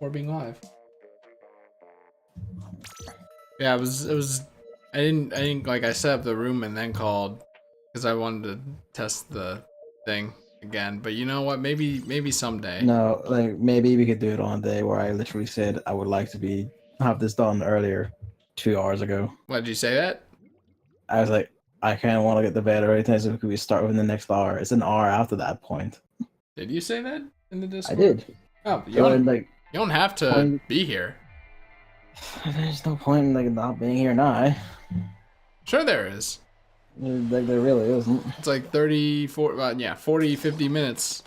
before being live. Yeah, I didn't like I set up the room and then called because I wanted to test the thing again. But you know what? Maybe someday. No, like maybe we could do it on a day where I literally said I would like to have this done earlier, 2 hours ago. What did you say that? I was like, I kind of want to get to bed already, so could we start within the next hour? It's an hour after that point. Did you say that in the I Discord? did. Oh, So like, you don't have to be here. There's no point in like not being here now. Sure there is. Like there really isn't. It's like 40, 50 minutes.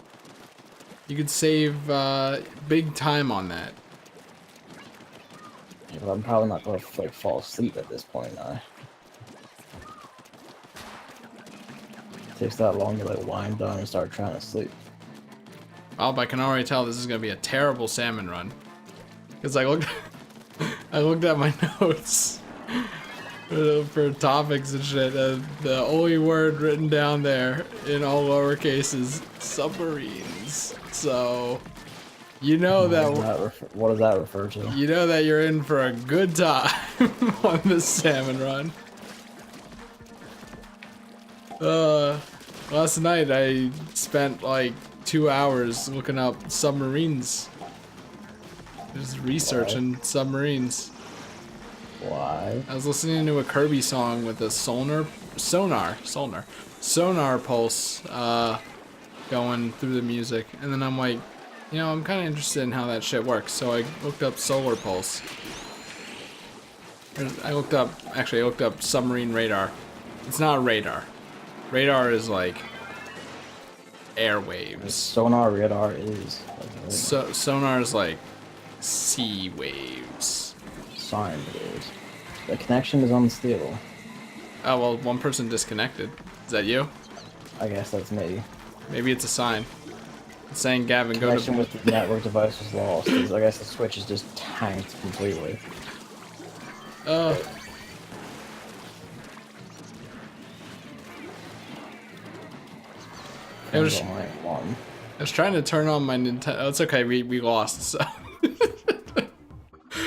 You could save big time on that. But I'm probably not going to like fall asleep at this point now. It takes that long to like wind down and start trying to sleep. Well, I can already tell this is gonna be a terrible salmon run. Cause I looked at my notes for topics and shit, and the only word written down there in all lowercase is submarines. So, you know what does that refer to? You know that you're in for a good time on this salmon run. Last night I spent like 2 hours looking up submarines. Just researching submarines. Why? I was listening to a Kirby song with a sonar pulse going through the music, and then I'm like, you know, I'm kind of interested in how that shit works. So I looked up solar pulse. I looked up submarine radar. It's not a radar. Radar is like airwaves. Sonar radar is. So sonar is like sea waves. Sine waves. The connection is unstable. Oh well, one person disconnected. Is that you? I guess that's me. Maybe it's a sign. It's saying Gavin, go to. Connection with the network device was lost. I guess the switch is just tanked completely. I was trying to turn on my Nintendo. Oh, it's okay, we lost. So.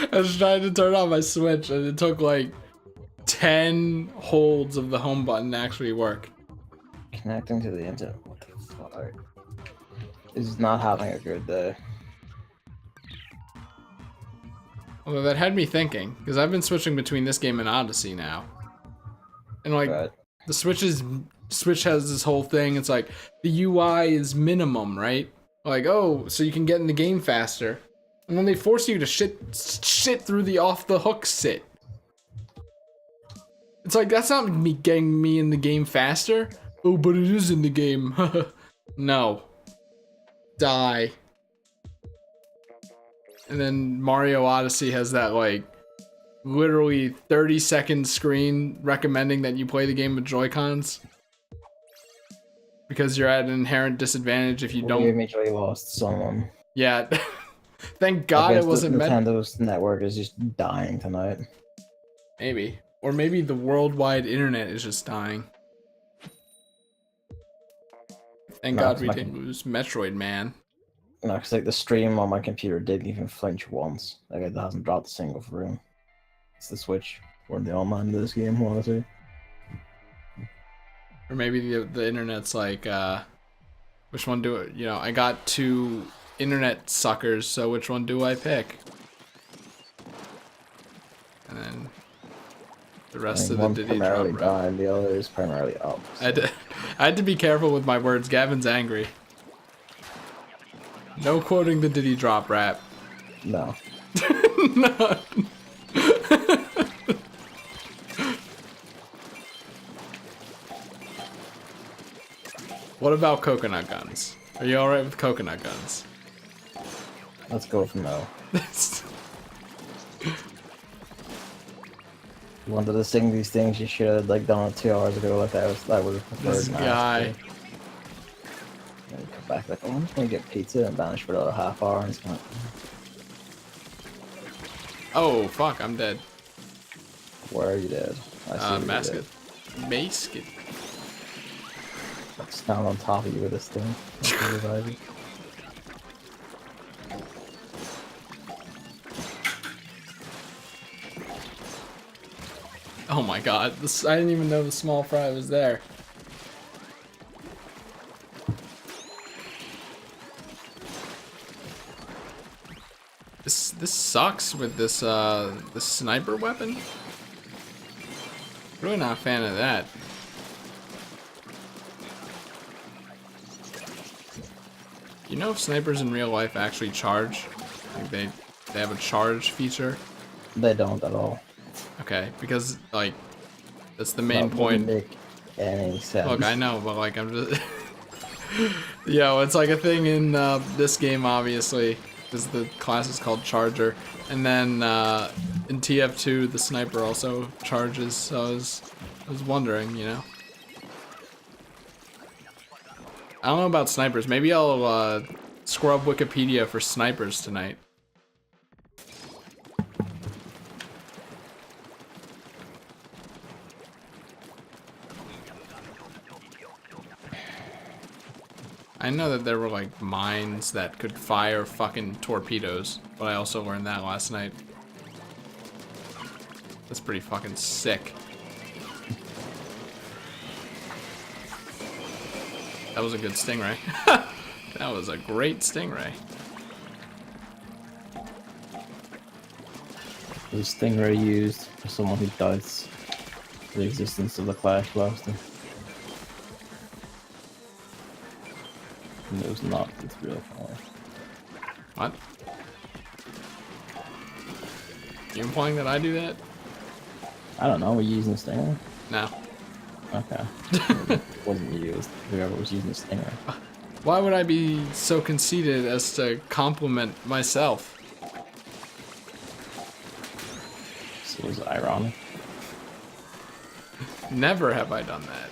I was trying to turn on my Switch, and it took like 10 holds of the home button to actually work. Connecting to the internet. What the fuck? This is not having a good day. Although that had me thinking, because I've been switching between this game and Odyssey now. And like, the Switch has this whole thing, it's like, the UI is minimum, right? Like, oh, so you can get in the game faster. And then they force you to shit through the off-the-hook sit. It's like, that's not me getting me in the game faster. Oh, but it is in the game. No. Die. And then Mario Odyssey has that, like, literally 30-second screen recommending that you play the game with Joy-Cons. Because you're at an inherent disadvantage if you don't. You immediately lost someone. Yeah. Thank God it wasn't Nintendo's network is just dying tonight. Maybe. Or maybe the worldwide internet is just dying. Thank God we didn't lose Metroid Man. No, because like the stream on my computer didn't even flinch once. Like it hasn't dropped a single frame. It's the Switch or the online of this game, honestly. Or maybe the internet's like, which one do it? You know, I got 2 internet suckers, so which one do I pick? And then the rest of the Diddy primarily drop down, the other is primarily up. So. I had to be careful with my words. Gavin's angry. No quoting the Diddy drop rap. No. No. What about coconut guns? Are you alright with coconut guns? Let's go for no. You wanted to sing these things, you should have like done it 2 hours ago. Like that would have preferred. This guy. And come back like, oh, I'm just gonna get pizza and vanish for another half hour, and it's gonna. Oh fuck! I'm dead. Where are you dead? I see basket. Basket. Stand on top of you with this thing. Oh my god, this, I didn't even know the small fry was there. This sucks with this this sniper weapon. Really not a fan of that. You know if snipers in real life actually charge? Like they have a charge feature? They don't at all. Okay, because like that's the main That point. wouldn't make any sense. Look, I know, but like I'm just yo, it's like a thing in this game obviously, because the class is called Charger, and then in TF2 the sniper also charges. So I was wondering, you know. I don't know about snipers. Maybe I'll scrub Wikipedia for snipers tonight. I know that there were like mines that could fire fucking torpedoes, but I also learned that last night. That's pretty fucking sick. That was a good stingray. That was a great stingray. The stingray used for someone who doubts the existence of the Clash Blaster. And it was not, it's real funny. What? You implying that I do that? I don't know, were you using the stinger? No. Okay. It wasn't you, it was whoever was using the stinger. Why would I be so conceited as to compliment myself? So it was ironic. Never have I done that.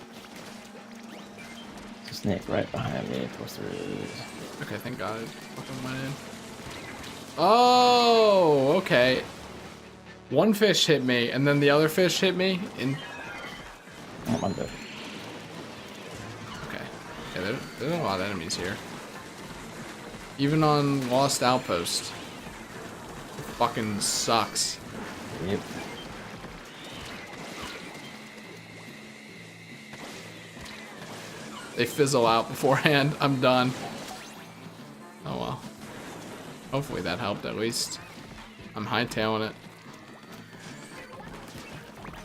There's a snake right behind me, of course there is. Okay, thank God it fucking went in. Oh, okay. One fish hit me, and then the other fish hit me, and... Oh my god. Okay. Yeah, there's a lot of enemies here. Even on Lost Outpost. It fucking sucks. Yep. They fizzle out beforehand. I'm done. Oh well. Hopefully that helped at least. I'm hightailing it.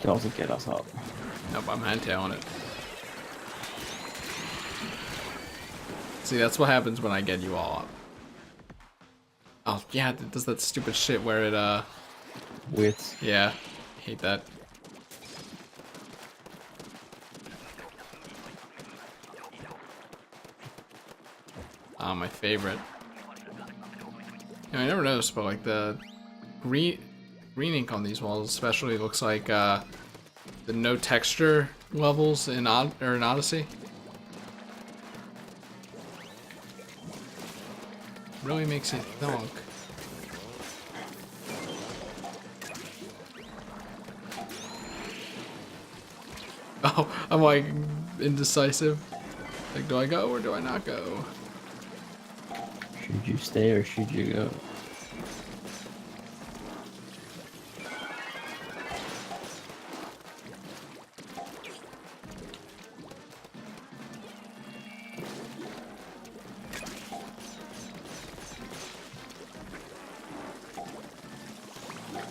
Can also get us up. Nope, I'm hightailing it. See, that's what happens when I get you all up. Oh, yeah, it does that stupid shit where it, Wits. yeah, hate that. Ah, my favorite. You know, I never noticed, but like the green ink on these walls especially looks like the no texture levels in Odyssey. Really makes it thunk. Oh, I'm like indecisive. Like, do I go or do I not go? Should you stay or should you go?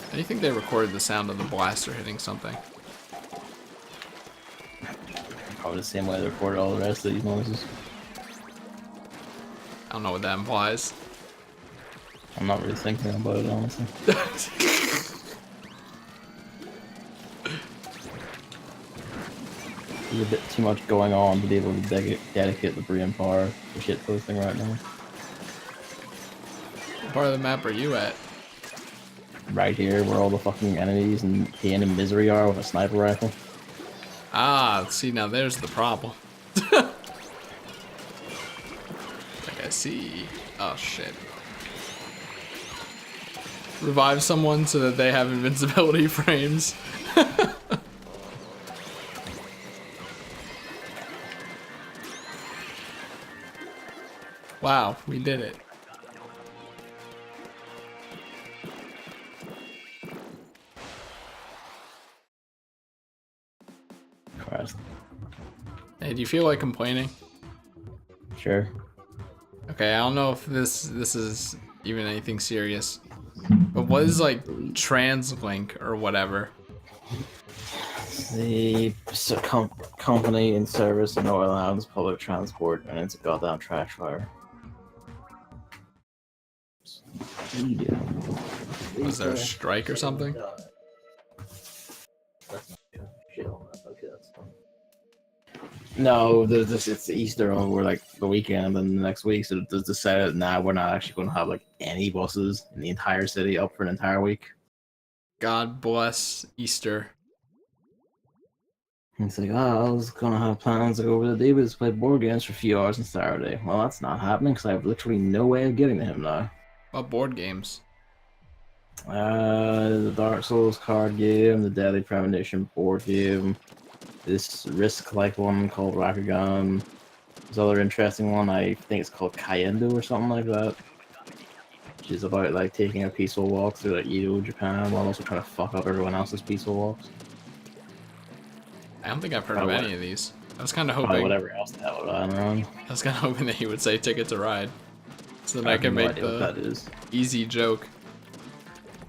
How do you think they recorded the sound of the blaster hitting something? Probably the same way they recorded all the rest of these noises. I don't know what that implies. I'm not really thinking about it, honestly. There's a bit too much going on to be able to dedicate the brain power for shit posting right now. What part of the map are you at? Right here, where all the fucking enemies and pain and misery are with a sniper rifle. Ah, see, now there's the problem. Like, I see. Oh, shit. Revive someone so that they have invincibility frames. Wow, we did it. Rest. Hey, do you feel like complaining? Sure. Okay, I don't know if this is even anything serious, but what is like TransLink or whatever? The company in service of Northern Ireland's public transport, and it's a goddamn trash fire. Yeah. Was there a strike or something? No, it's Easter over like the weekend and then the next week, so there's decided now we're not actually going to have like any buses in the entire city up for an entire week. God bless Easter. It's like, oh, I was gonna have plans to go over to David's play board games for a few hours on Saturday. Well, that's not happening because I have literally no way of getting to him now. What board games? The Dark Souls card game, the Deadly Premonition board game, this Risk-like one called Rakugan, this other interesting one, I think it's called Kayendo or something like that, which is about like taking a peaceful walk through like Edo, Japan, while also trying to fuck up everyone else's peaceful walks. I don't think I've heard of any of these. I was kind of hoping. Whatever else the hell I'm on. I was kind of hoping that he would say Ticket to Ride, so that I can make the easy joke,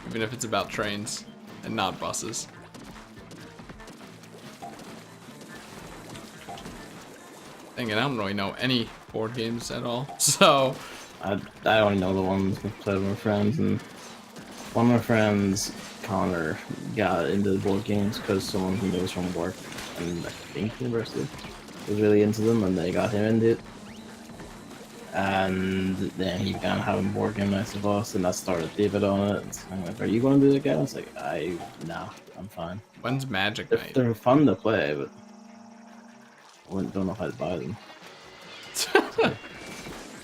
even if it's about trains and not buses. Dang it, I don't really know any board games at all, so. I only know the ones I played with my friends, and one of my friends, Connor, got into the board games because someone he knows from work, and I think university, was really into them, and they got him into it. And then he began having board game nights with us, and that started David on it. And I'm like, "Are you going to do it again?" I was like, "Nah, I'm fine." When's Magic Night? They're fun to play, but I don't know how to buy them. So,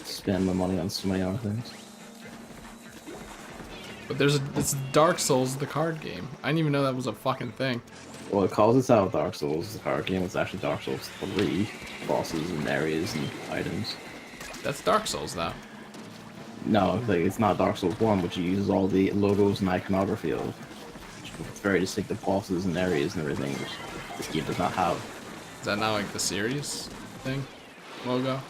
spend my money on so many other things. But it's Dark Souls, the card game. I didn't even know that was a fucking thing. Well, it calls itself Dark Souls, the card game. It's actually Dark Souls 3 bosses and areas and items. That's Dark Souls, though. No, like, it's not Dark Souls 1, which uses all the logos and iconography of very distinctive bosses and areas and everything, which this game does not have. Is that not like the series thing? Logo?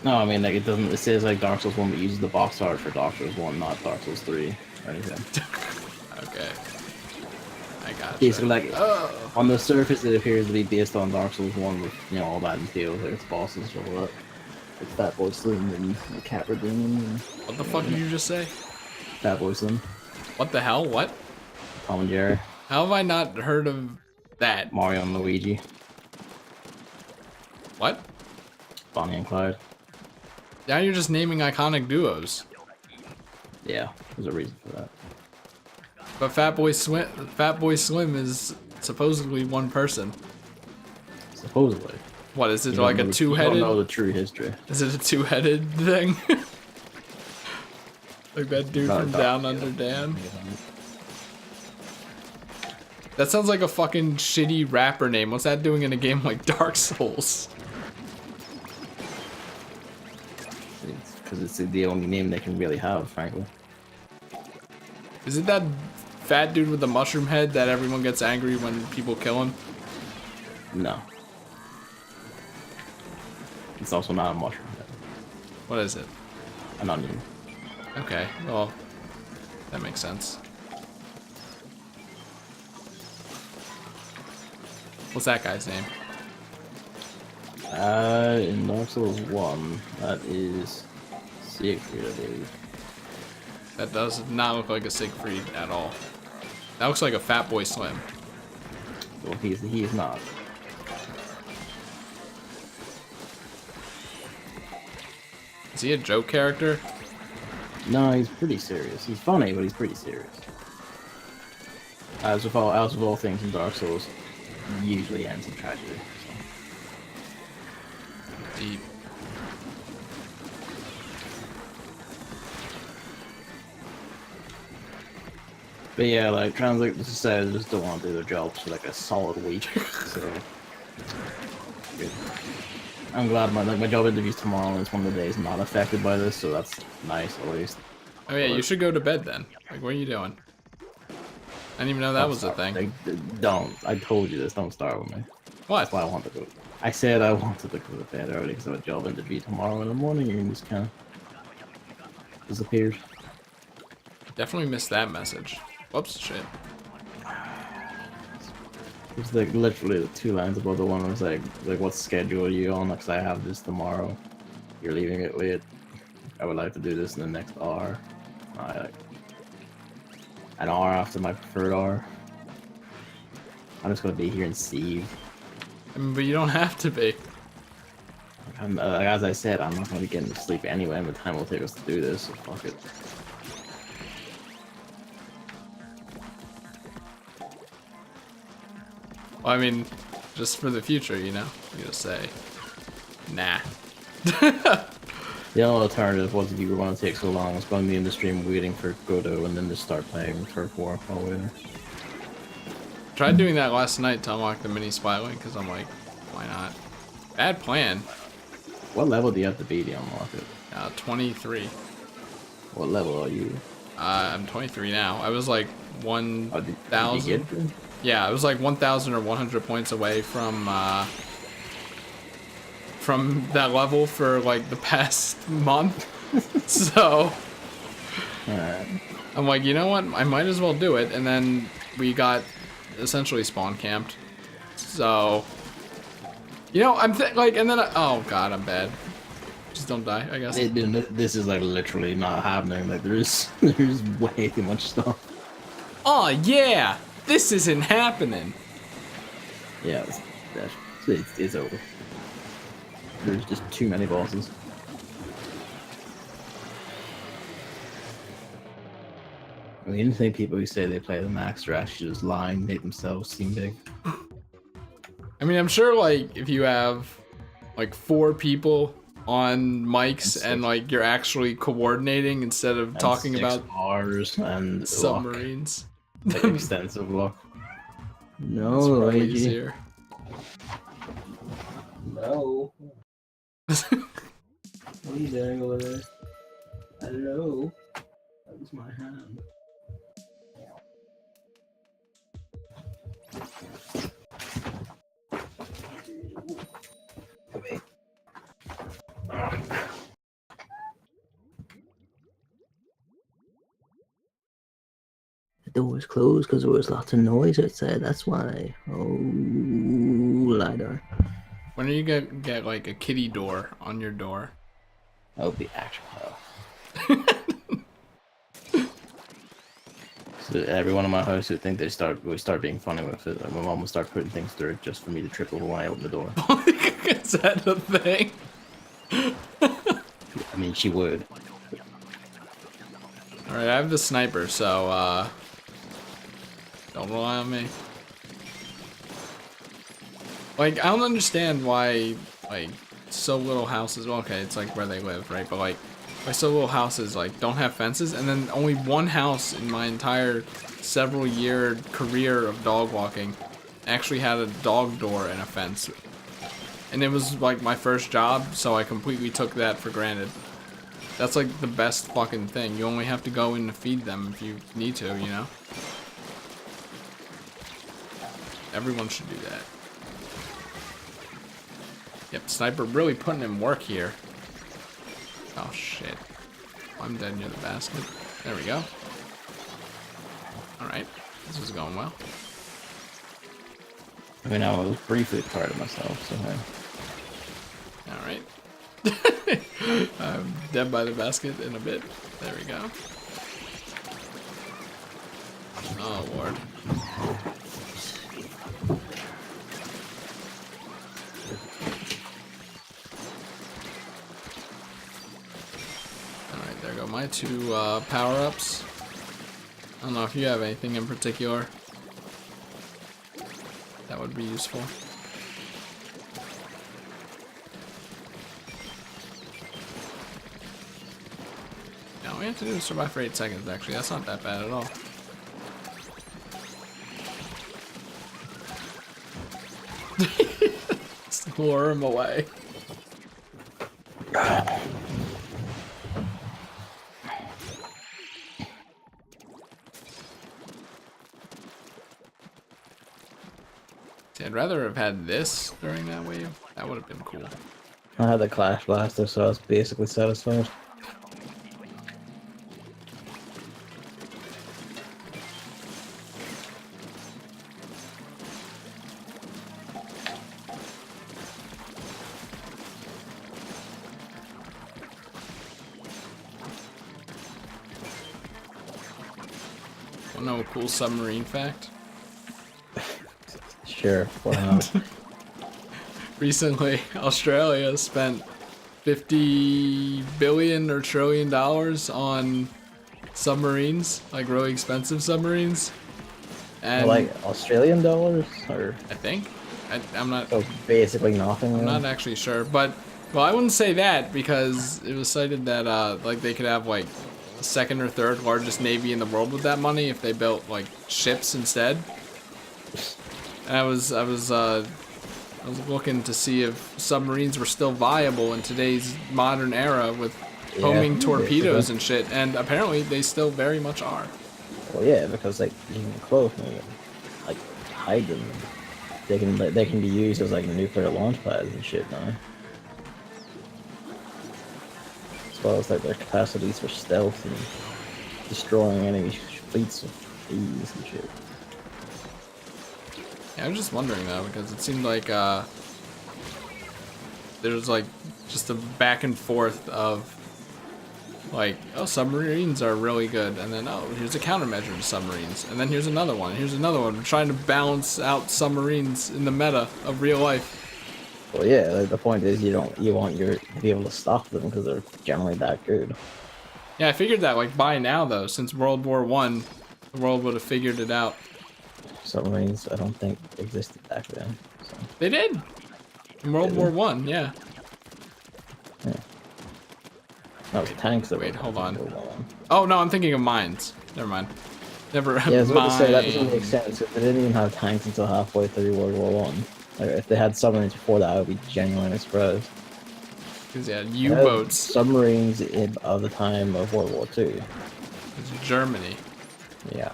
No, I mean, like, it doesn't. It says like Dark Souls 1, but uses the box art for Dark Souls 1, not Dark Souls 3 or anything. Okay. I got basically, like, on the surface, it appears to be based on Dark Souls 1 with, you know, all that details, like its bosses and all that. Like Fatboy Slim and the Cat Redeeming. And, what the fuck did you just say? Fatboy Slim. What the hell? What? Tom and Jerry. How have I not heard of that? Mario and Luigi. What? Bonnie and Clyde. Now you're just naming iconic duos. Yeah, there's a reason for that. But Fatboy Slim is supposedly one person. Supposedly. What is it, like a two-headed? You don't know the true history. Is it a two-headed thing? Like that dude from Down Under Dan? That sounds like a fucking shitty rapper name. What's that doing in a game like Dark Souls? Because it's the only name they can really have, frankly. Is it that fat dude with the mushroom head that everyone gets angry when people kill him? No. It's also not a mushroom head. What is it? An onion. Okay, well, that makes sense. What's that guy's name? In Dark Souls 1, that is Siegfried, I believe. That does not look like a Siegfried at all. That looks like a Fatboy Slim. Well, he is not. Is he a joke character? No, he's pretty serious. He's funny, but he's pretty serious. As with all things in Dark Souls, usually ends in tragedy. So. Deep. But yeah, like, Translate said, just don't want to do their jobs for like a solid week. So, good. I'm glad my job interview's tomorrow and it's one of the days not affected by this, so that's nice at least. Oh yeah, you should go to bed then. Like, what are you doing? I didn't even know that was a thing. Don't. I told you this. Don't start with me. What? That's why I want to go. I said I wanted to go to bed early because I have a job interview tomorrow in the morning, and just kind of disappeared. Definitely missed that message. Whoops, shit. It's like literally the 2 lines above the one was like what schedule are you on? Because I have this tomorrow. You're leaving it late. I would like to do this in the next hour. Like an hour after my preferred hour. I'm just gonna be here and see. I mean, but you don't have to be. As I said, I'm not gonna be getting to sleep anyway, and the time will take us to do this. So fuck it. Well, I mean, just for the future, you know? You just say, nah. The only alternative was if you were going to take so long, it's going to be in the stream waiting for Godot and then just start playing Turf War while waiting. Tried doing that last night to unlock the mini spy link, because I'm like, why not? Bad plan. What level do you have to be to unlock it? 23. What level are you? I'm 23 now. I was like 1,000. Yeah, I was like 1,000 or 100 points away from that level for like the past month. So I'm like, you know what? I might as well do it. And then we got essentially spawn camped. So, you know, I'm like, and then oh god, I'm bad. Just don't die, I guess. This is like literally not happening. Like there's way too much stuff. Oh yeah, this isn't happening. Yeah, it's over. There's just too many bosses. I mean, you think people who say they play the max are actually just lying, make themselves seem big. I mean, I'm sure like if you have like 4 people on mics and like you're actually coordinating instead of talking about R's and submarines. Luck. Like extensive luck. No, it's probably lady. easier. No. What are you doing over there? Hello. That was my hand. Wait. The door is closed because there was lots of noise outside. That's why. Oh, LiDAR. When are you gonna get like a kitty door on your door? That would be actual hell. So everyone in my house would think we start being funny with it. Like my mom would start putting things through it just for me to trip over when I open the door. Is that a thing? I mean, she would. Alright, I have the sniper, so don't rely on me. Like, I don't understand why, like, so little houses, well, okay, it's like where they live, right? But like, why so little houses, like, don't have fences, and then only one house in my entire several-year career of dog walking actually had a dog door and a fence. And it was, like, my first job, so I completely took that for granted. That's, like, the best fucking thing. You only have to go in to feed them if you need to, you know? Everyone should do that. Yep, sniper really putting in work here. Oh shit. I'm dead near the basket. There we go. Alright. This is going well. I mean, I was briefly proud of myself, so Alright. I'm dead by the basket in a bit. There we go. Oh lord. Alright, there go my 2 power-ups. I don't know if you have anything in particular that would be useful. Yeah, all we have to do is survive for 8 seconds, actually. That's not that bad at all. Just lure him away. See, I'd rather have had this during that wave. That would have been cool. I had the Clash Blaster, so I was basically satisfied. No cool submarine fact. Sure, why not? Recently, Australia spent 50 billion or trillion dollars on submarines, like really expensive submarines. And Like Australian dollars, or I think I'm not. so basically nothing. I'm not actually sure, but well, I wouldn't say that because it was cited that like they could have like the second or third largest navy in the world with that money if they built like ships instead. And I was looking to see if submarines were still viable in today's modern era with homing torpedoes and shit, and apparently they still very much are. Well, yeah, because like you can close them, like hide them. They can be used as like nuclear launch pads and shit now. As well as like their capacities for stealth and destroying enemy fleets of thieves and shit. Yeah, I was just wondering though, because it seemed like there's like just a back and forth of like, oh, submarines are really good, and then oh, here's a countermeasure to submarines, and then here's another one. We're trying to balance out submarines in the meta of real life. Well, yeah, like, the point is you want to be able to stop them because they're generally that good. Yeah, I figured that like by now though, since World War I, the world would have figured it out. Submarines, I don't think existed back then. So. They did. In World War I, yeah. Yeah. No, it was tanks that Wait, were hold on. World War I. Oh no, I'm thinking of mines. Never mind. Never Yeah, I was about to say that doesn't make mind. sense. If they didn't even have tanks until halfway through World War One, like, if they had submarines before that, I would be genuinely surprised. Because yeah, They had U-boats. submarines of the time of World War Two. It's Germany. Yeah.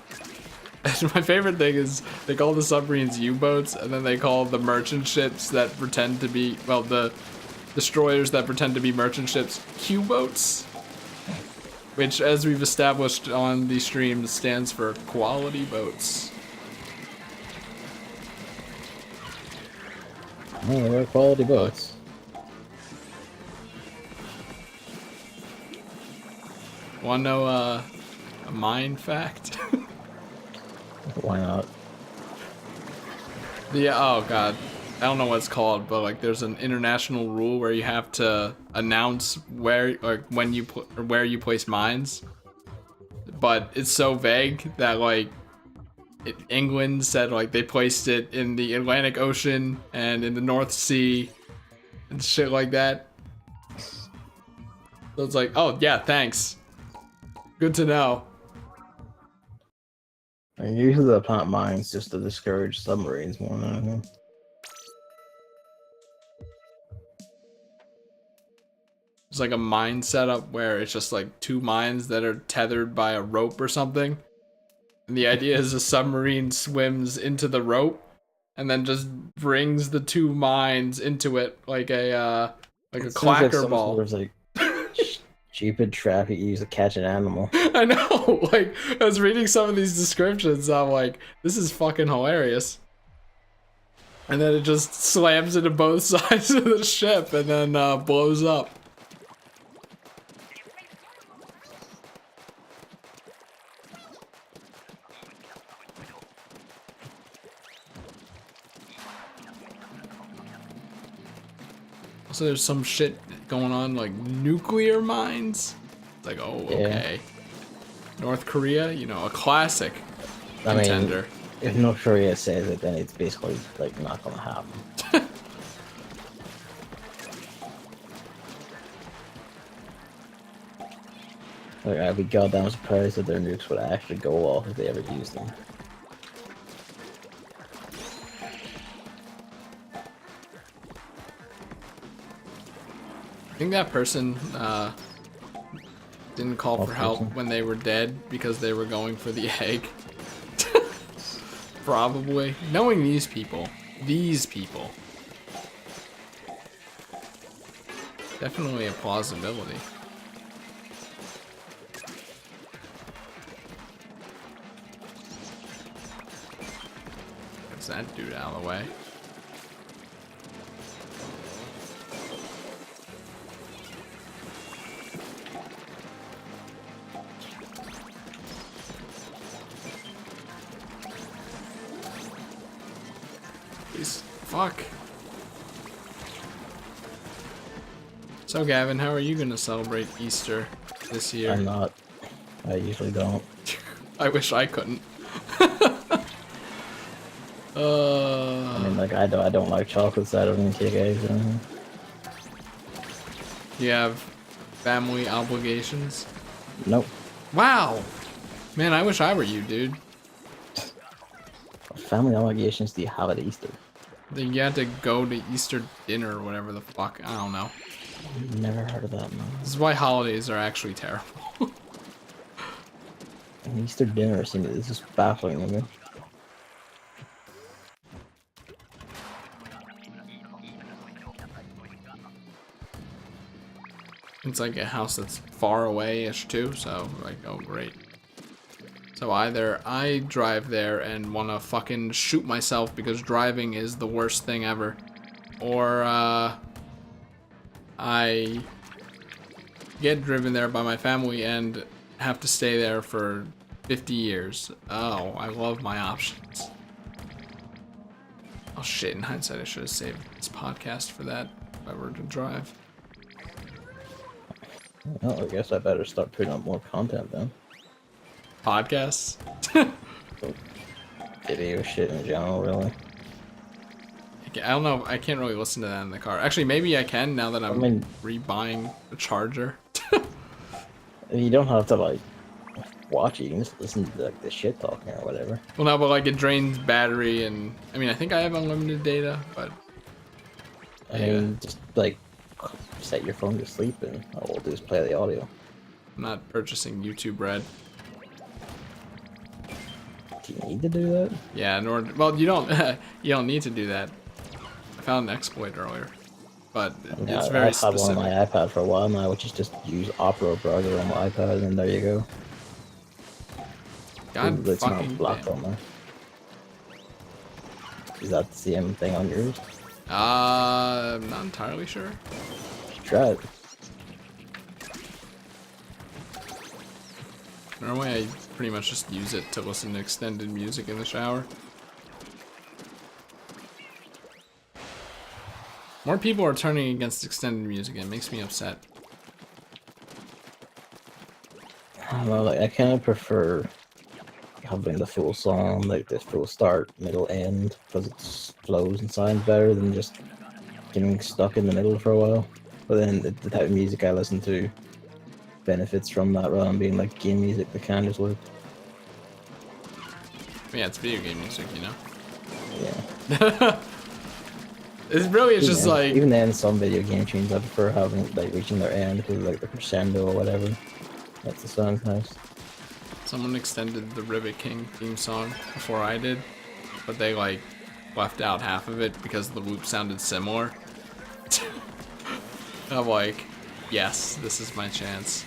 My favorite thing is they call the submarines U-boats, and then they call the merchant ships that pretend to be, well, the destroyers that pretend to be merchant ships, Q-boats. Which, as we've established on the stream, stands for quality boats. Oh, they're quality boats. Wanna know a mine fact? Why not? Yeah, oh god. I don't know what it's called, but like there's an international rule where you have to announce where or when you or where you place mines. But it's so vague that like England said like they placed it in the Atlantic Ocean and in the North Sea and shit like that. So it's like, oh yeah, thanks. Good to know. And usually they plant mines just to discourage submarines more than anything. It's like a mine setup where it's just like two mines that are tethered by a rope or something. And the idea is a submarine swims into the rope and then just brings the two mines into it like a clacker ball. There's like stupid trap you use to catch an animal. I know, like I was reading some of these descriptions, I'm like, this is fucking hilarious. And then it just slams into both sides of the ship and then blows up. So there's some shit going on like nuclear mines. It's like, oh, okay. Yeah. North Korea, you know, a classic contender. Mean, if North Korea says it, then it's basically like not gonna happen. Like, I'd be goddamn surprised if their nukes would actually go off if they ever used them. I think that person didn't call for help when they were dead because they were going for the egg. Probably. Knowing these people, these people. Definitely a plausibility. Gets that dude out of the way. Please, fuck. So Gavin, how are you gonna celebrate Easter this year? I'm not. I usually don't. I wish I couldn't. I mean, like, I don't like chocolate, so I don't even take eggs or anything. You have family obligations? Nope. Wow! Man, I wish I were you, dude. What family obligations do you have at Easter? Then you had to go to Easter dinner or whatever the fuck. I don't know. Never heard of that, man. This is why holidays are actually terrible. An Easter dinner seems it's just baffling to me. It's like a house that's far away-ish too, so like, oh great. So either I drive there and want to fucking shoot myself because driving is the worst thing ever, or I get driven there by my family and have to stay there for 50 years. Oh, I love my options. Oh shit, in hindsight I should have saved this podcast for that if I were to drive. Well, I guess I better start putting up more content then. Podcasts? Video shit in general, really. I don't know, I can't really listen to that in the car. Actually, maybe I can now that I'm rebuying a charger. I mean, you don't have to, like, watch it, you can just listen to, like, the shit talking or whatever. Well, no, but like it drains battery and... I mean, I think I have unlimited data, but... I mean, just, like, set your phone to sleep and all we'll do is play the audio. I'm not purchasing YouTube Red. Do you need to do that? Yeah, in order... Well, you don't you don't need to do that. I found an exploit earlier. But Yeah, it's very I've had specific. one on my iPad for a while now, which is just use Opera browser on my iPad, and there you go. God It's fucking not blocked damn. on there. Is that the same thing on yours? I'm not entirely sure. Try it. Normally I pretty much just use it to listen to extended music in the shower. More people are turning against extended music and it makes me upset. Well, like, I kind of prefer having the full song, like the full start, middle, end, because it flows and sounds better than just getting stuck in the middle for a while. But then the type of music I listen to benefits from that rather than being like game music that can just work. Yeah, it's video game music, you know? Yeah. It's really, it's just like... Even then, some video game tunes I prefer having, like, reaching their end because of, like, the crescendo or whatever. That's the sounds nice. Someone extended the Rivet King theme song before I did, but they like left out half of it because the loop sounded similar. I'm like, yes, this is my chance.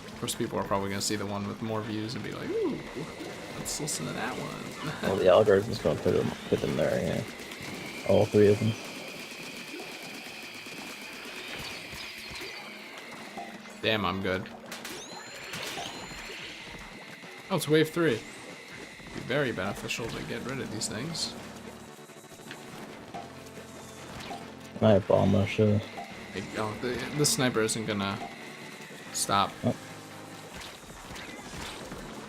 Of course, people are probably gonna see the one with more views and be like, ooh, let's listen to that one. Well, the algorithm's gonna put them there, yeah. All three of them. Damn, I'm good. Oh, it's wave 3. It'd be very beneficial to get rid of these things. I have bomb rush. Like, oh, the sniper isn't gonna stop. Oh.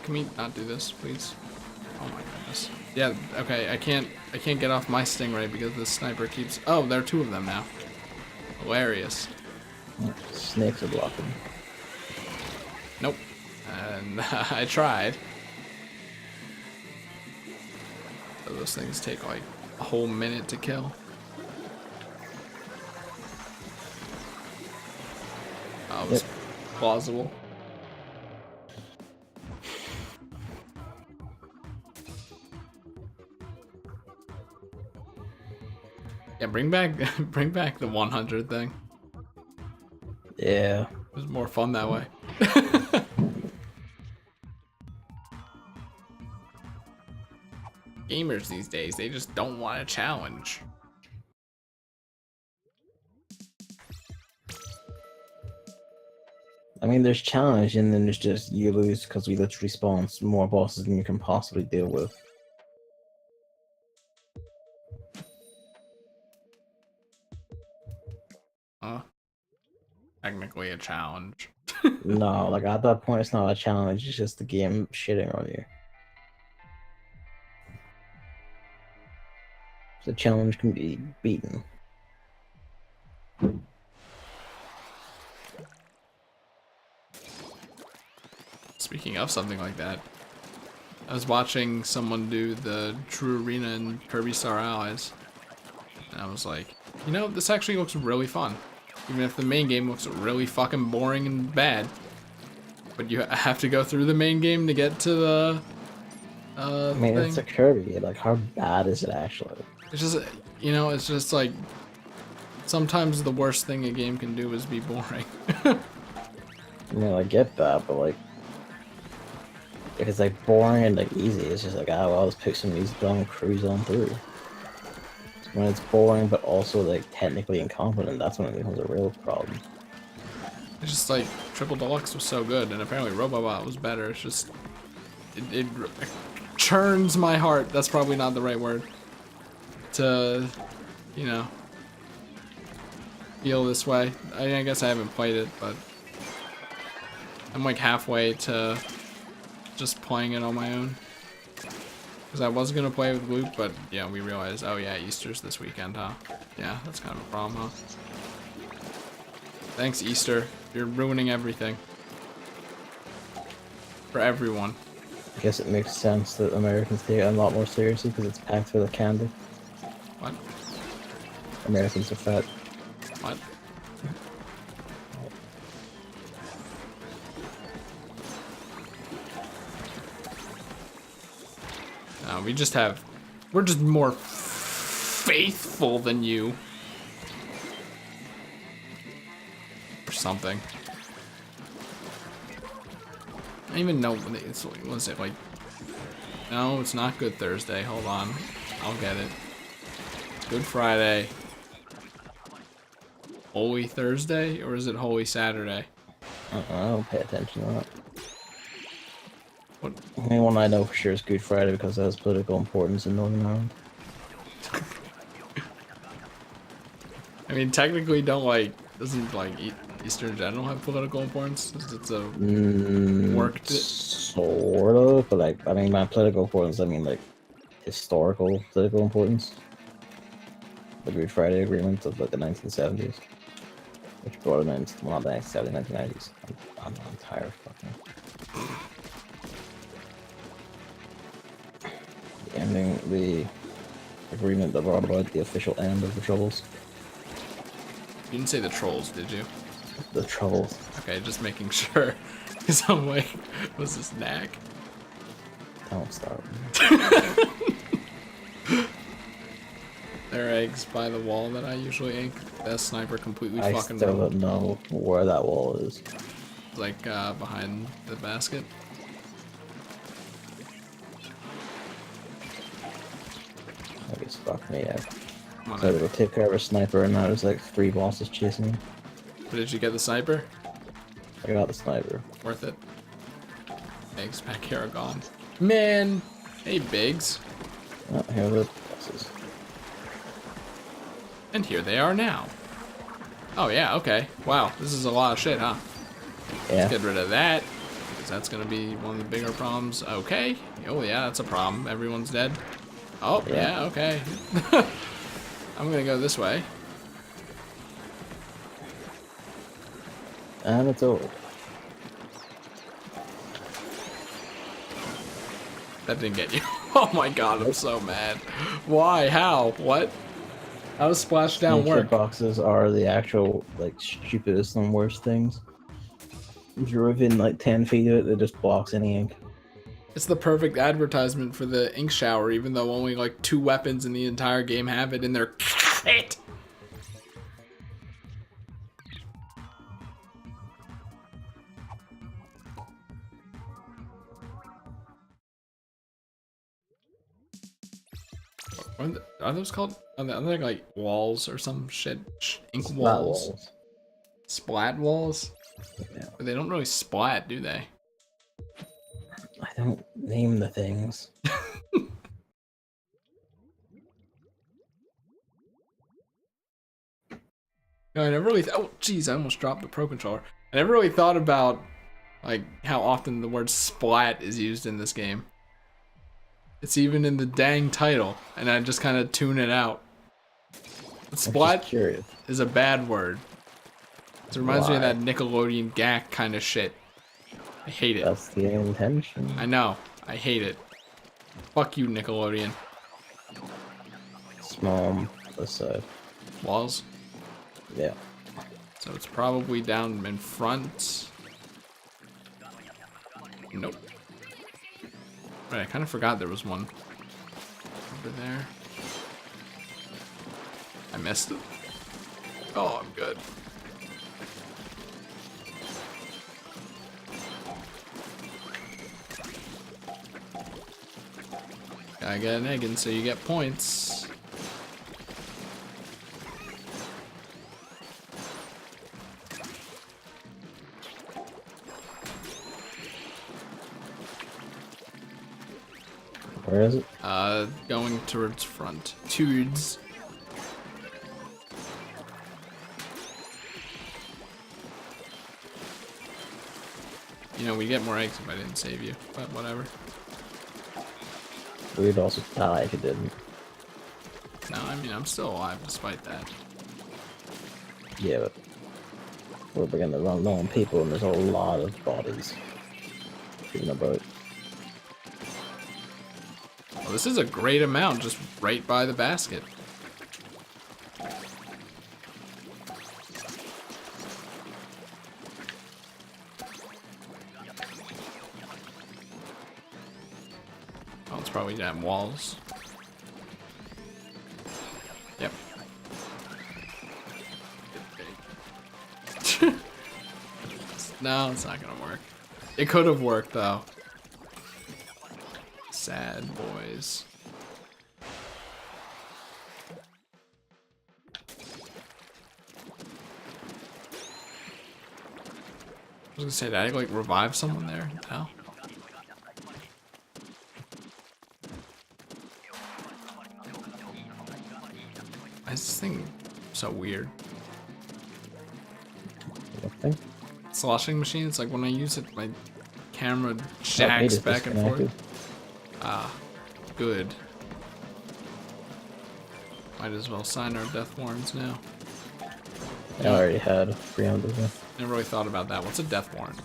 Can we not do this, please? Oh my goodness. Yeah, okay, I can't get off my stingray because the sniper keeps... Oh, there are 2 of them now. Hilarious. Snakes are blocking. Nope. And I tried. So those things take like a whole minute to kill. Oh, it was plausible. Yeah, bring back the 100 thing. Yeah. It was more fun that way. Gamers these days, they just don't want a challenge. I mean, there's challenge, and then there's just you lose because we literally spawn more bosses than you can possibly deal with. Technically a challenge. No, like at that point, it's not a challenge. It's just the game shitting on you. The challenge can be beaten. Speaking of something like that, I was watching someone do the True Arena in Kirby Star Allies, and I was like, you know, this actually looks really fun. Even if the main game looks really fucking boring and bad. But you have to go through the main game to get to the I mean, thing. it's a Kirby. Like, how bad is it actually? It's just, you know, it's just like, sometimes the worst thing a game can do is be boring. I mean, I get that, but like, if it's like boring and like easy, it's just like, well, let's pick some music on and cruise on through. When it's boring but also like technically incompetent, that's when it becomes a real problem. It's just like Triple Deluxe was so good, and apparently Robobot was better. It's just it churns my heart. That's probably not the right word to, you know, feel this way. I guess I haven't played it, but I'm like halfway to just playing it on my own. Because I was gonna play with Luke, but yeah, we realized, oh yeah, Easter's this weekend, huh? Yeah, that's kind of a problem, huh? Thanks, Easter. You're ruining everything. For everyone. I guess it makes sense that Americans take it a lot more seriously because it's packed full of candy. What? Americans are fat. What? We're just more faithful than you. Or something. I don't even know what it's, what is it, like, no, it's not Good Thursday, hold on, I'll get it. Good Friday. Holy Thursday, or is it Holy Saturday? I don't pay attention to that. What? The only one I know for sure is Good Friday because it has political importance in Northern Ireland. I mean, technically, doesn't like Easter in general have political importance? It's a worked. Sort of, but like, I mean, by political importance, I mean like historical political importance. The Good Friday Agreement of like the 1970s, which brought it into, well, not the 1970s, 1990s. I'm tired fucking. Ending the agreement that brought about the official end of the Troubles. You didn't say the Trolls, did you? The Troubles. Okay, just making sure. Because I'm like, what's this knack? Don't start. There are eggs by the wall that I usually ink. That sniper completely I fucking still ruined. don't know where that wall is. Like, behind the basket. I guess fuck me up. Come on, So I had to go take care of a sniper, and now there's like 3 bosses chasing me. But did you get the sniper? I got the sniper. Worth it. Eggs back here are gone. Man! Hey, Biggs. Oh, here are the bosses. And here they are now. Oh, yeah, okay. Wow, this is a lot of shit, huh? Yeah. Let's get rid of that, because that's going to be one of the bigger problems. Okay. Oh, yeah, that's a problem. Everyone's dead. Oh, yeah, okay. I'm going to go this way. And it's over. That didn't get you. Oh my god, I'm so mad. Why? How? What? How does splashdown work? Boxes are the actual, like, stupidest and worst things. If you're within, like, 10 feet of it, it just blocks any ink. It's the perfect advertisement for the ink shower, even though only like 2 weapons in the entire game have it, and they're Shit! Are those called? Are they like walls or some shit? Ink Splat walls? Splat walls? Yeah. But they don't really splat, do they? I don't name the things. No, I never really. Oh, jeez, I almost dropped the Pro Controller. I never really thought about like how often the word splat is used in this game. It's even in the dang title, and I just kind of tune it out. But splat is a bad word. It reminds me of that Nickelodeon gack kind of shit. I hate it. That's the intention. I know. I hate it. Fuck you, Nickelodeon. Small, let's say. Walls? Yeah. So it's probably down in front. Nope. Right, I kind of forgot there was one over there. I missed it. Oh, I'm good. Gotta get an egg in so you get points. Where is it? Going towards front. Towards. You know, we get more eggs if I didn't save you, but whatever. We'd also die if you didn't. No, I mean, I'm still alive despite that. Yeah, but we're beginning to run low on people and there's a lot of bodies in a boat. Well, this is a great amount just right by the basket. Oh, it's probably down walls. Yep. No, it's not gonna work. It could have worked though. Sad boys. I was gonna say, did I like revive someone there? No. Why is this thing so weird? What thing? Sloshing machine, it's like when I use it, my camera jacks back and forth. Ah, good. Might as well sign our death warrants now. I already had 300. Never really thought about that. What's a death warrant?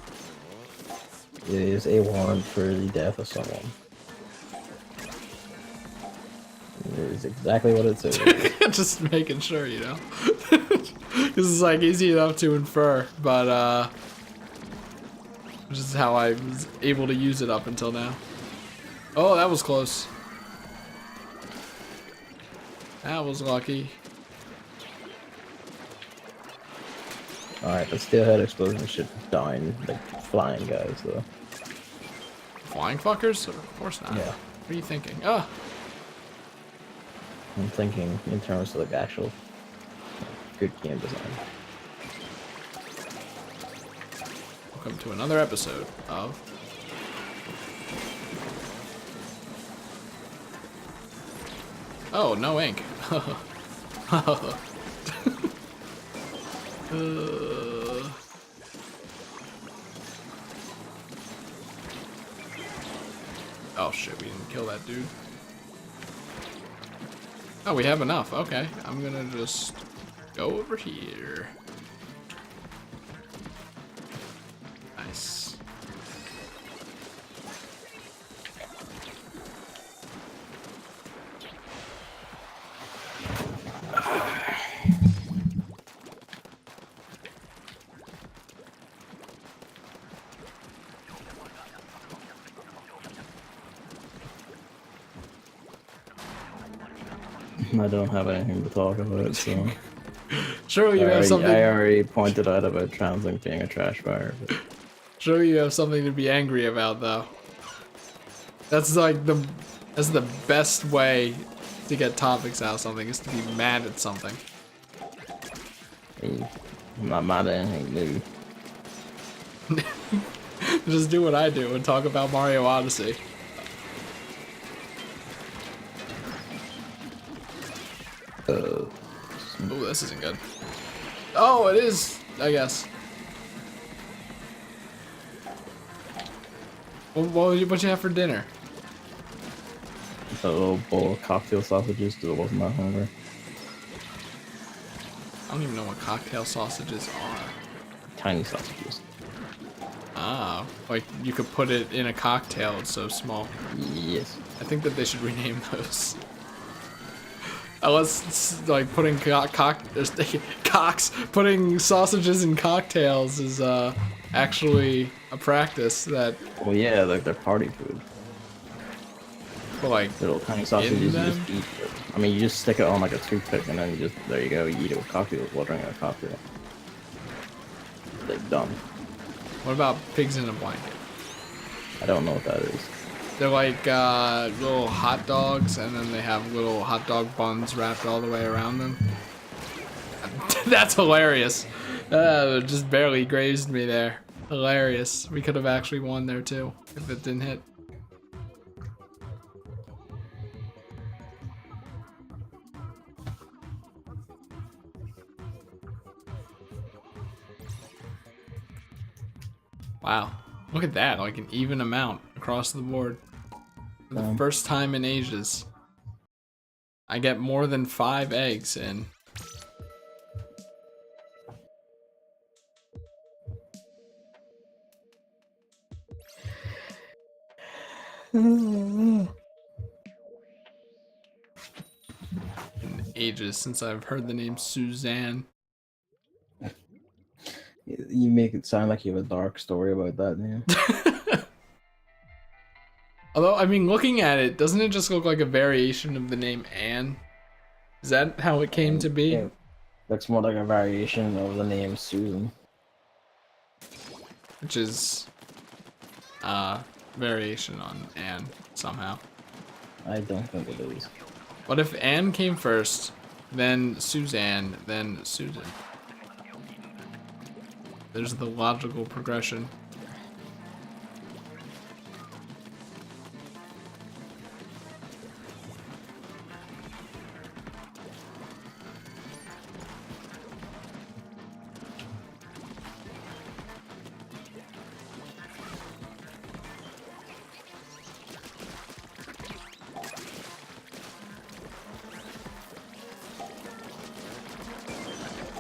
It is a warrant for the death of someone. It is exactly what it says. Just making sure, you know. This is like easy enough to infer, but this is how I was able to use it up until now. Oh, that was close. That was lucky. Alright, the steelhead explosion should dying like flying guys though. Flying fuckers? Of course not. Yeah. What are you thinking? Ah! I'm thinking in terms of like actual good game design. Welcome to another episode of Oh, no ink. Oh shit, we didn't kill that dude. Oh, we have enough. Okay, I'm gonna just go over here. Nice. I don't have anything to talk about, so. Sure, you have something. I already pointed out about TransLink being a trash fire. But... Sure, you have something to be angry about, though. That's like that's the best way to get topics out of something, is to be mad at something. Hey, I'm not mad at anything new. Just do what I do and talk about Mario Odyssey. Oh, this isn't good. Oh, it is, I guess. What you have for dinner? A little bowl of cocktail sausages because I wasn't that hungry. I don't even know what cocktail sausages are. Tiny sausages. Ah, like you could put it in a cocktail, it's so small. Yes. I think that they should rename those. Unless it's like putting putting sausages in cocktails is actually a practice that. Well, yeah, like they're party food. But like Little tiny sausages you just eat. I mean, you just stick it on like a toothpick and then you just, there you go, you eat it with cocktail, while drinking a cocktail. They're done. What about pigs in a blanket? I don't know what that is. They're like little hot dogs, and then they have little hot dog buns wrapped all the way around them. That's hilarious. Just barely grazed me there. Hilarious. We could have actually won there too if it didn't hit. Wow, look at that, like an even amount across the board. For the first time in ages, I get more than 5 eggs in. In ages since I've heard the name Suzanne. You make it sound like you have a dark story about that, man. Although, I mean, looking at it, doesn't it just look like a variation of the name Anne? Is that how it came to be? Yeah, looks more like a variation of the name Susan. Which is variation on Anne somehow. I don't think it is. What if Anne came first, then Suzanne, then Susan? There's the logical progression.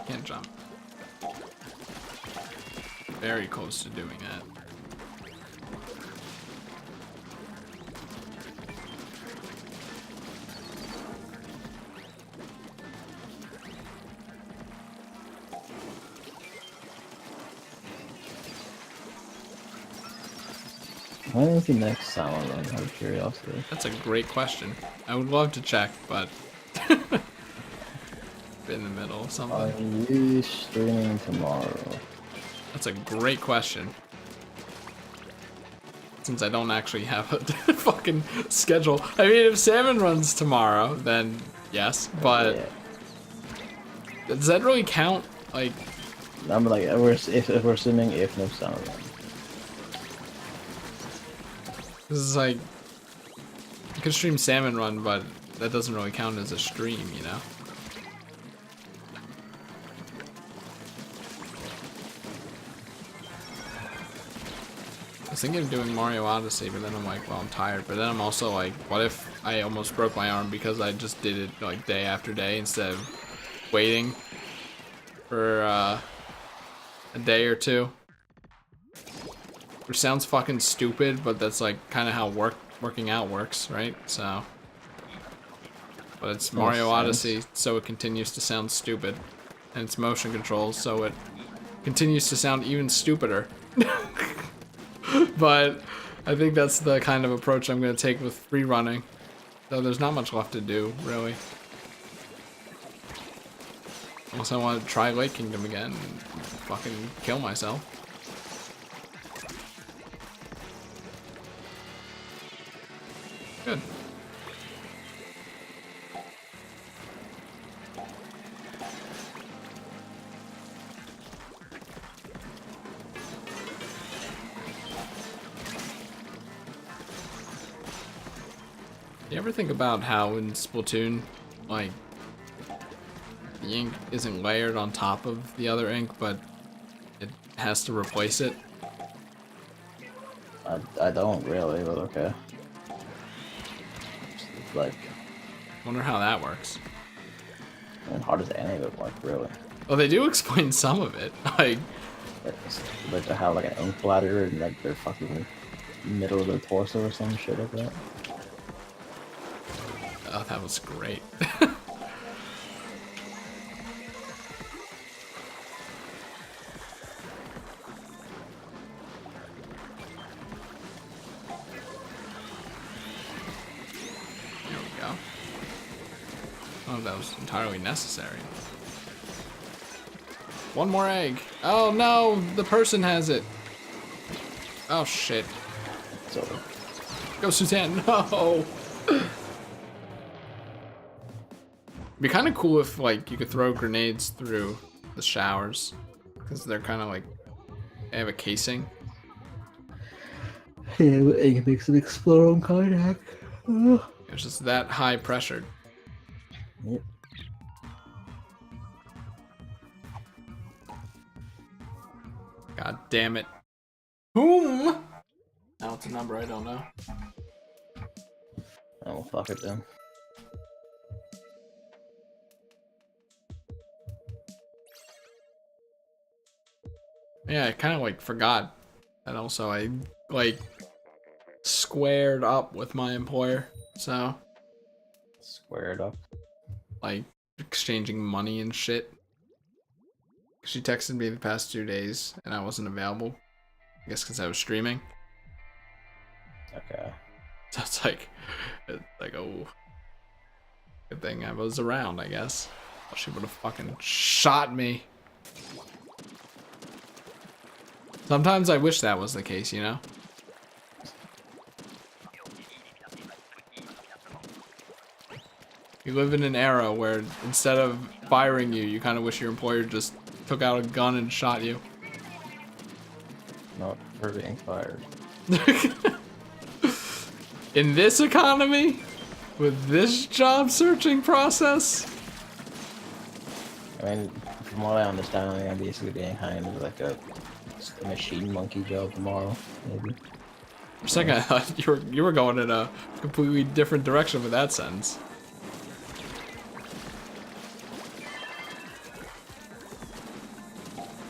Can't jump. Very close to doing that. When is the next Salmon run, out of curiosity? That's a great question. I would love to check, but in the middle of something. Are you streaming tomorrow? That's a great question. Since I don't actually have a fucking schedule. I mean, if Salmon runs tomorrow, then yes, but Yeah. does that really count? Like, I'm like, if we're assuming if no Salmon run. this is like, I could stream Salmon Run, but that doesn't really count as a stream, you know? I was thinking of doing Mario Odyssey, but then I'm like, well, I'm tired. But then I'm also like, what if I almost broke my arm because I just did it like day after day instead of waiting for a day or two? Which sounds fucking stupid, but that's like kind of how working out works, right? So, but it's Mario Odyssey, so it continues to sound stupid, and it's motion controls, so it continues to sound even stupider. But I think that's the kind of approach I'm going to take with free running. Though there's not much left to do, really. Unless I want to try Lake Kingdom again and fucking kill myself. Good. You ever think about how in Splatoon, like, the ink isn't layered on top of the other ink, but it has to replace it? I don't really, but okay. Like, Wonder how that works. I mean, how does any of it work, really? Well, they do explain some of it. Like They have like an ink bladder and like their fucking middle of their torso or some shit like that. oh, that was great. There we go. Oh, that was entirely necessary. One more egg. Oh no, the person has it. Oh shit. So Go Suzanne, no! It'd be kind of cool if like you could throw grenades through the showers, because they're kind of like, they have a casing. yeah, but it makes it explode on contact. It's just that high pressured. Yep. God damn it. Boom! Now it's a number I don't know. Oh, fuck it then. Yeah, I kind of like forgot that also I like squared up with my employer, so Squared up. like exchanging money and shit. She texted me the past 2 days and I wasn't available. I guess because I was streaming. Okay. So it's like, oh, good thing I was around, I guess. Or she would have fucking shot me. Sometimes I wish that was the case, you know? You live in an era where instead of firing you, you kind of wish your employer just took out a gun and shot you. Not for being fired. In this economy? With this job searching process? I mean, from what I understand, I'm basically being hired as like a machine monkey job tomorrow, maybe. For a second, I thought you were going in a completely different direction with that sentence.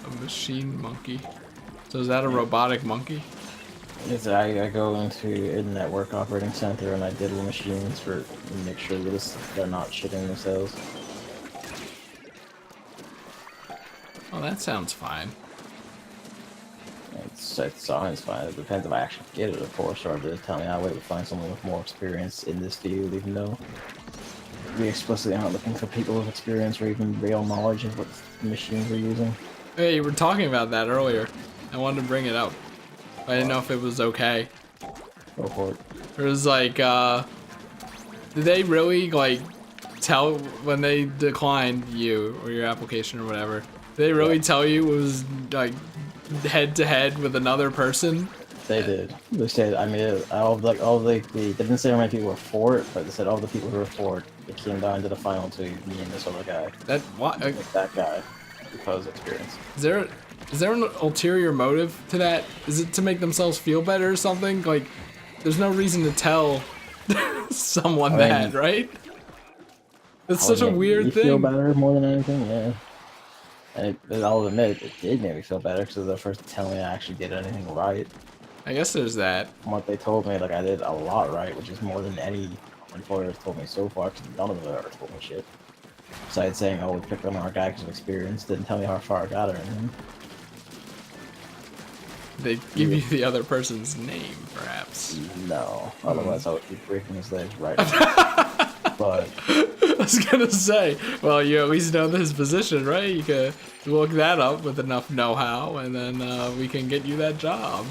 A machine monkey. So is that a robotic monkey? Yes, I go into a network operating center and I diddle machines to make sure that they're not shitting themselves. Oh, that sounds fine. It sounds fine. It depends if I actually get it, of course, or they tell me I would find someone with more experience in this field, even though we explicitly aren't looking for people with experience or even real knowledge of what machines we're using. Hey, you were talking about that earlier. I wanted to bring it up. I didn't know if it was okay. Go for it. It was like, did they really, like, tell when they declined you or your application or whatever? Did they really tell you it was, like, head to head with another person? They did. They said, I mean, they didn't say how many people were for it, but they said all the people who were for it, it came down to the final two, me and this other guy. That what? Like that guy, because experience. Is there an ulterior motive to that? Is it to make themselves feel better or something? Like, there's no reason to tell someone that, right? It's such a weird thing. Feel better more than anything, yeah. And I'll admit, it did make me feel better because it was the first time I actually did anything right. I guess there's that. From what they told me, like I did a lot right, which is more than any employer has told me so far, because none of them ever told me shit. Besides saying, oh, we picked on our guy because of experience, didn't tell me how far I got or anything. They give you the other person's name, perhaps. No, otherwise I would keep breaking his legs right. But was gonna say, well, you at least know his position, right? You could look that up with enough know-how, and then we can get you that job.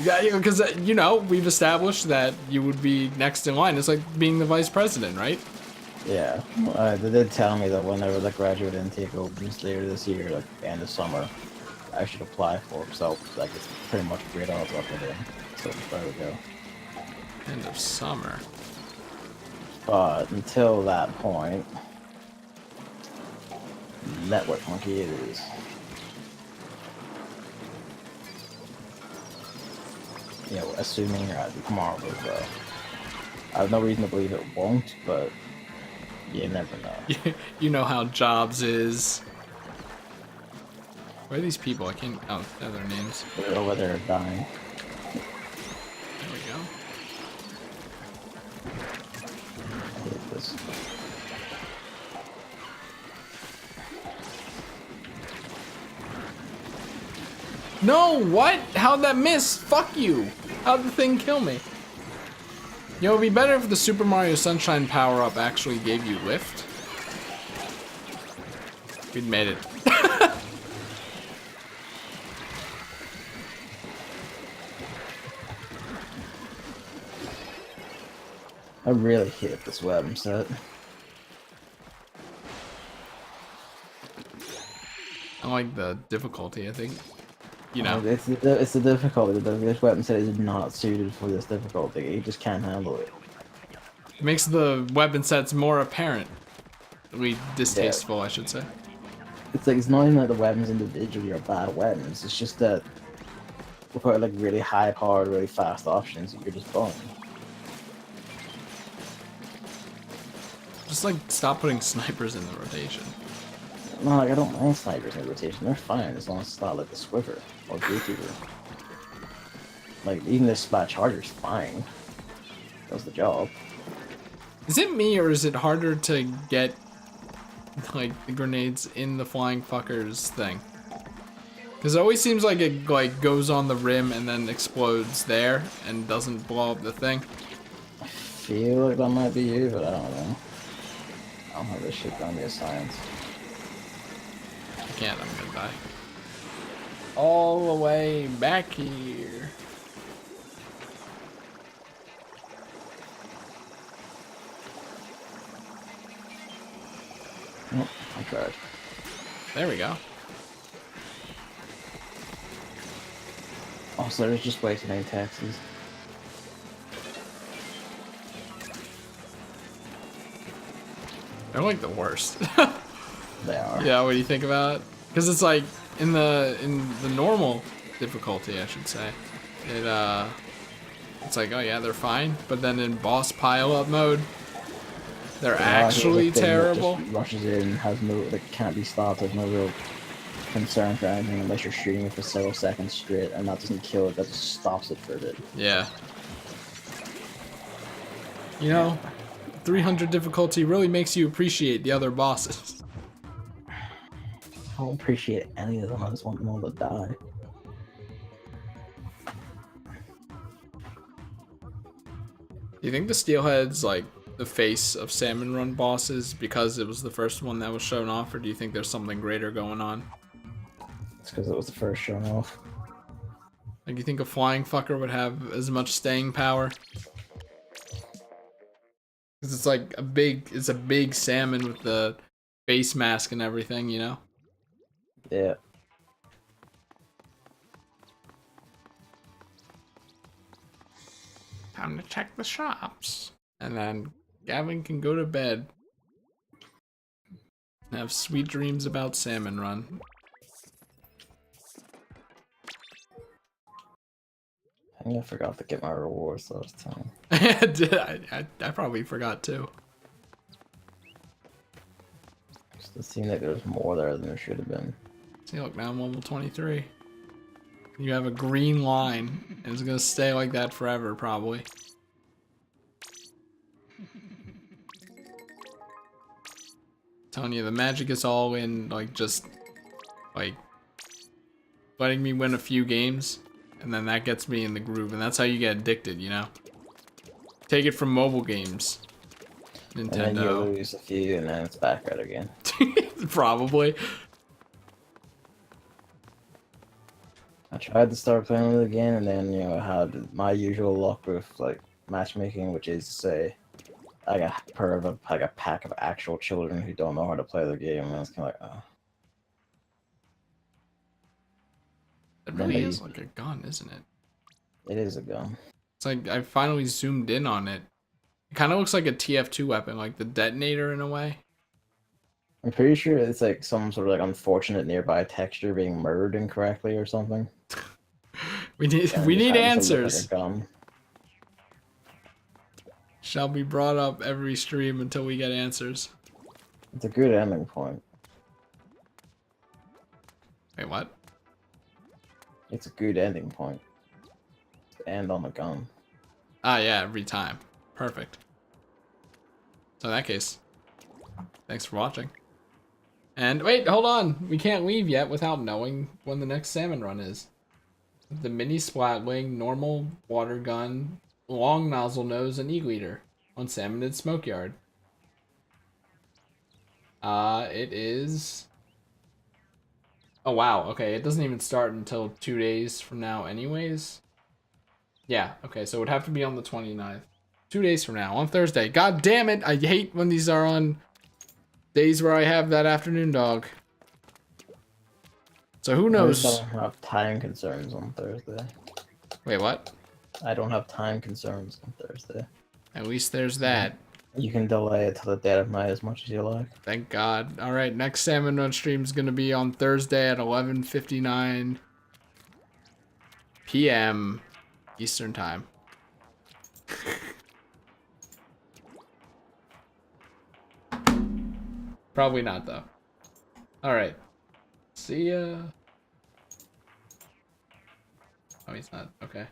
Yeah, because you know, we've established that you would be next in line. It's like being the vice president, right? Yeah. They did tell me that whenever the graduate intake opens later this year, like end of summer, I should apply for it. So like it's pretty much great odds up with it. So there we go. End of summer. But until that point, network monkey it is. You know, assuming tomorrow goes well. I have no reason to believe it won't, but you never know. You know how Jobs is. Where are these people? I can't. Oh, they're their names. They're over there dying. There we go. I hate this. No, what? How'd that miss? Fuck you. How'd the thing kill me? You know, it'd be better if the Super Mario Sunshine power-up actually gave you lift. We'd made it. I really hate this weapon set. I like the difficulty, I think. You know. It's the difficulty. This weapon set is not suited for this difficulty. You just can't handle it. It makes the weapon sets more apparent. Distasteful, yeah. I should say. It's like, it's not even that the weapons individually are bad weapons. It's just that without like really high powered, really fast options, you're just boned. Just like stop putting snipers in the rotation. No, like I don't mind snipers in the rotation. They're fine as long as it's not like the Swiffer or Gatekeeper. Like even this Splat Charger's fine. Does the job. Is it me or is it harder to get like the grenades in the flying fuckers thing? Because it always seems like it like goes on the rim and then explodes there and doesn't blow up the thing. I feel like that might be you, but I don't know. I don't have this shit down to science. I can't, I'm gonna die. All the way back here. Oh, I tried. There we go. Also, there's just way too many taxis. They're like the worst. They are. Yeah, what do you think about it? Because it's like in the normal difficulty, I should say. It's like, oh yeah, they're fine. But then in boss pile-up mode, they're actually terrible. Just rushes in, has no, like, can't be stopped. There's no real concern for anything unless you're shooting it for several seconds straight, and that doesn't kill it. That just stops it for a bit. Yeah. You know, 300 difficulty really makes you appreciate the other bosses. I don't appreciate any of them. I just want them all to die. Do you think the Steelhead's like the face of Salmon Run bosses because it was the first one that was shown off, or do you think there's something greater going on? It's because it was the first shown off. Like, you think a flying fucker would have as much staying power? Because it's like it's a big salmon with the face mask and everything, you know? Yeah. Time to check the shops. And then Gavin can go to bed. And have sweet dreams about Salmon Run. I think I forgot to get my rewards last time. I probably forgot too. It seemed like there was more there than there should have been. See, look, now I'm level 23. You have a green line, and it's gonna stay like that forever, probably. Telling you, the magic is all in, like, just, like, letting me win a few games, and then that gets me in the groove, and that's how you get addicted, you know? Take it from mobile games. And then you Nintendo. lose a few, and then it's back out again. Probably. I tried to start playing it again, and then, you know, I had my usual luck with, like, matchmaking, which is to say, I got part of a pack of actual children who don't know how to play the game, and it's kind of like, oh. It really is like a gun, isn't it? It is a gun. It's like I finally zoomed in on it. It kind of looks like a TF2 weapon, like the detonator in a way. I'm pretty sure it's like some sort of like unfortunate nearby texture being mirrored incorrectly or something. We need And we it just need happens to look answers. like a gun. Shall be brought up every stream until we get answers. It's a good ending point. Wait, what? It's a good ending point. To end on a gun. Ah, yeah, every time. Perfect. So in that case, thanks for watching. And wait, hold on. We can't leave yet without knowing when the next salmon run is. The mini splatwing, normal water gun, long nozzle nose, and e-leader on Salmon and Smokeyard. It is... Oh, wow. Okay, it doesn't even start until 2 days from now anyways. Yeah, okay, so it would have to be on the 29th. 2 days from now, on Thursday. God damn it! I hate when these are on days where I have that afternoon dog. So who knows? I don't have time concerns on Thursday. Wait, what? I don't have time concerns on Thursday. At least there's that. You can delay it till the dead of night as much as you like. Thank God. Alright, next Salmon Run stream is going to be on Thursday at 11:59 p.m. Eastern Time. Probably not, though. Alright. See ya. Oh, he's not. Okay.